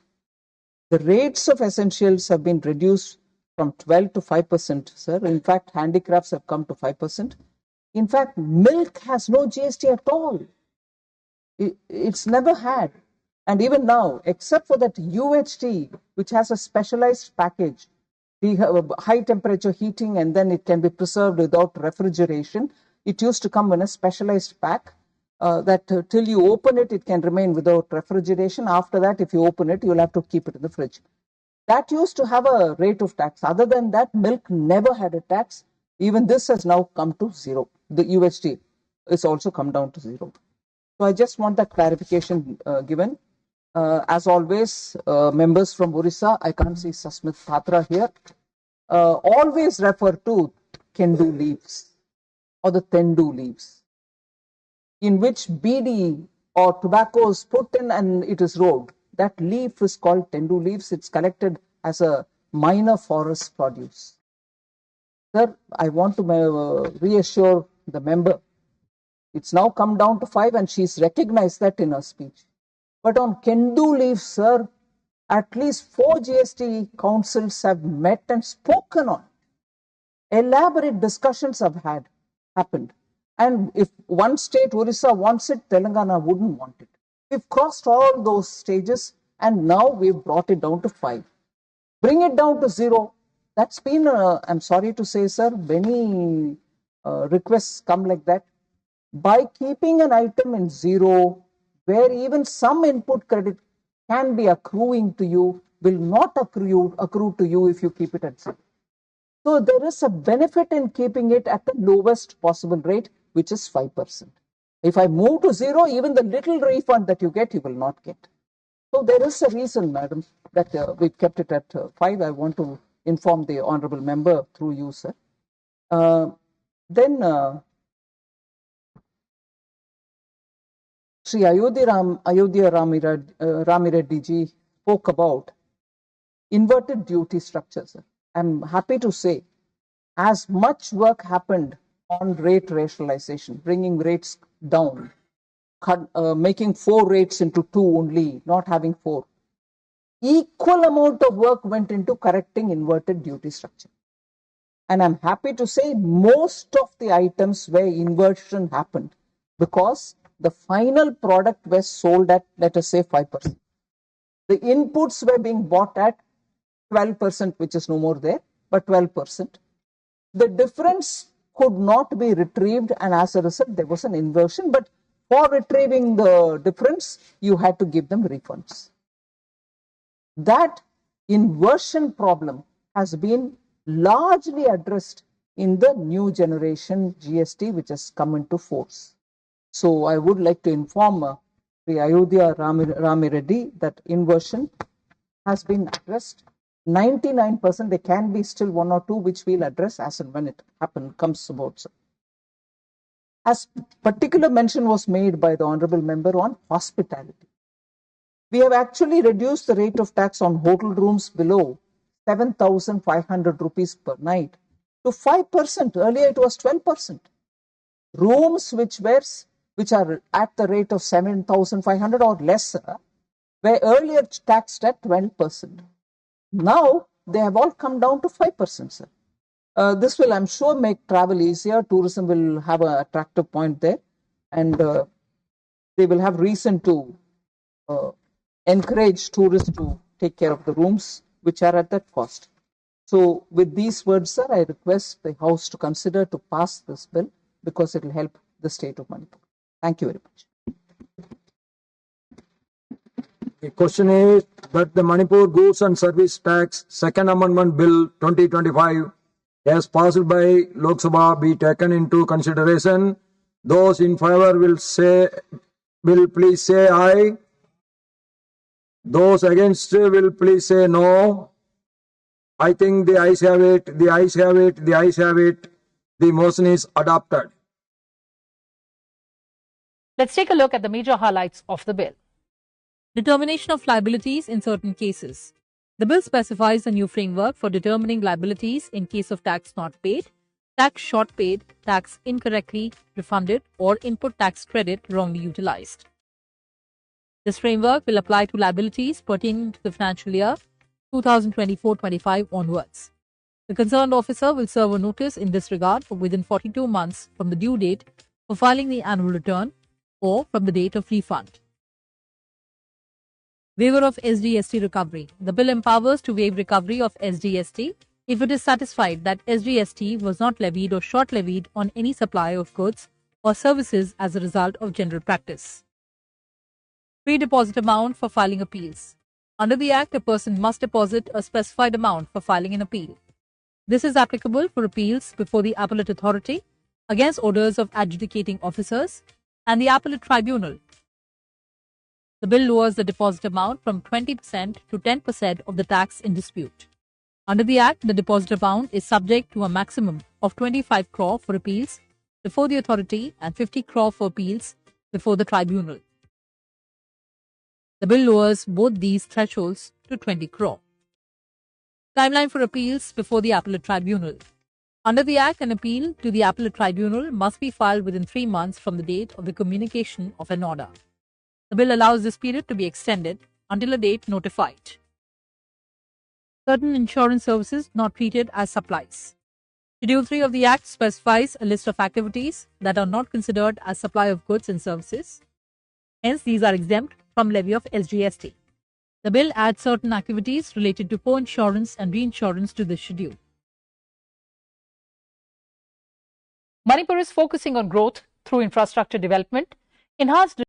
The rates of essentials have been reduced from 12 to 5%, sir. In fact, handicrafts have come to 5%. In fact, milk has no GST at all. It's never had. And even now, except for that UHT, which has a specialized package, the high temperature heating, and then it can be preserved without refrigeration. It used to come in a specialized pack that till you open it, it can remain without refrigeration. After that, if you open it, you'll have to keep it in the fridge. That used to have a rate of tax. Other than that, milk never had a tax. Even this has now come to zero. The UHT is also come down to zero. So I just want that clarification given. As always, members from Orissa, I can't see Sasmit Patra here, always refer to Kendu leaves or the Tendu leaves, in which BD or tobacco is put in and it is rolled. That leaf is called Tendu leaves. It's collected as a minor forest produce. Sir, I want to reassure the member. It's now come down to 5 and she's recognized that in her speech. But on Kendu leaves, sir, at least 4 GST councils have met and spoken on. Elaborate discussions have happened. And if one state, Orissa, wants it, Telangana wouldn't want it. We've crossed all those stages and now we've brought it down to 5. Bring it down to 0. That's been, I'm sorry to say, sir, many requests come like that. By keeping an item in 0, where even some input credit can be accruing to you, will not accrue to you if you keep it at 0. So there is a benefit in keeping it at the lowest possible rate, which is 5%. If I move to 0, even the little refund that you get, you will not get. So there is a reason, madam, that we've kept it at 5. I want to inform the honorable member through you, sir. Then Sri Ayodhya Ramireddy ji spoke about inverted duty structures. I'm happy to say, as much work happened on rate rationalization, bringing rates down, making 4 rates into 2 only, not having 4. Equal amount of work went into correcting inverted duty structure. And I'm happy to say most of the items where inversion happened because the final product was sold at, let us say, 5%. The inputs were being bought at 12%, which is no more there, but 12%. The difference could not be retrieved, and as a result, there was an inversion. But for retrieving the difference, you had to give them refunds. That inversion problem has been largely addressed in the new generation GST, which has come into force. So I would like to inform Sri Ayodhya Ramireddy that inversion has been addressed. 99%, there can be still 1 or 2 which we'll address as and when it comes about. Sir. As particular mention was made by the honorable member on hospitality. We have actually reduced the rate of tax on hotel rooms below 7,500 rupees per night to 5%. Earlier it was 12%. Rooms which are at the rate of 7,500 or lesser were earlier taxed at 12%. Now they have all come down to 5%, sir. This will, I'm sure, make travel easier. Tourism will have an attractive point there, and they will have reason to encourage tourists to take care of the rooms which are at that cost. So with these words, sir, I request the House to consider to pass this bill because it will help the state of Manipur. Thank you very much. The question is that the Manipur Goods and Service Tax Second Amendment Bill 2025 as passed by Lok Sabha be taken into consideration. Those in favor will please say aye. Those against will please say no. I think the ayes have it, the ayes have it, the ayes have it. The motion is adopted. Let's take a look at the major highlights of the bill. Determination of liabilities in certain cases. The bill specifies a new framework for determining liabilities in case of tax not paid, tax short paid, tax incorrectly refunded, or input tax credit wrongly utilized. This framework will apply to liabilities pertaining to the financial year 2024-25 onwards. The concerned officer will serve a notice in this regard within 42 months from the due date for filing the annual return or from the date of refund. Waiver of SGST recovery. The bill empowers to waive recovery of SGST if it is satisfied that SGST was not levied or short levied on any supplier of goods or services as a result of general practice. Pre-deposit amount for filing appeals. Under the Act, a person must deposit a specified amount for filing an appeal. This is applicable for appeals before the appellate authority, against orders of adjudicating officers, and the appellate tribunal. The bill lowers the deposit amount from 20% to 10% of the tax in dispute. Under the Act, the deposit amount is subject to a maximum of 25 crore for appeals before the authority and 50 crore for appeals before the tribunal. The bill lowers both these thresholds to 20 crore. Timeline for appeals before the appellate tribunal. Under the Act, an appeal to the appellate tribunal must be filed within 3 months from the date of the communication of an order. The bill allows this period to be extended until a date notified. Certain insurance services not treated as supplies. Schedule 3 of the Act specifies a list of activities that are not considered as supply of goods and services. Hence, these are exempt from levy of SGST. The bill adds certain activities related to co-insurance and reinsurance to this schedule. Manipur is focusing on growth through infrastructure development, enhanced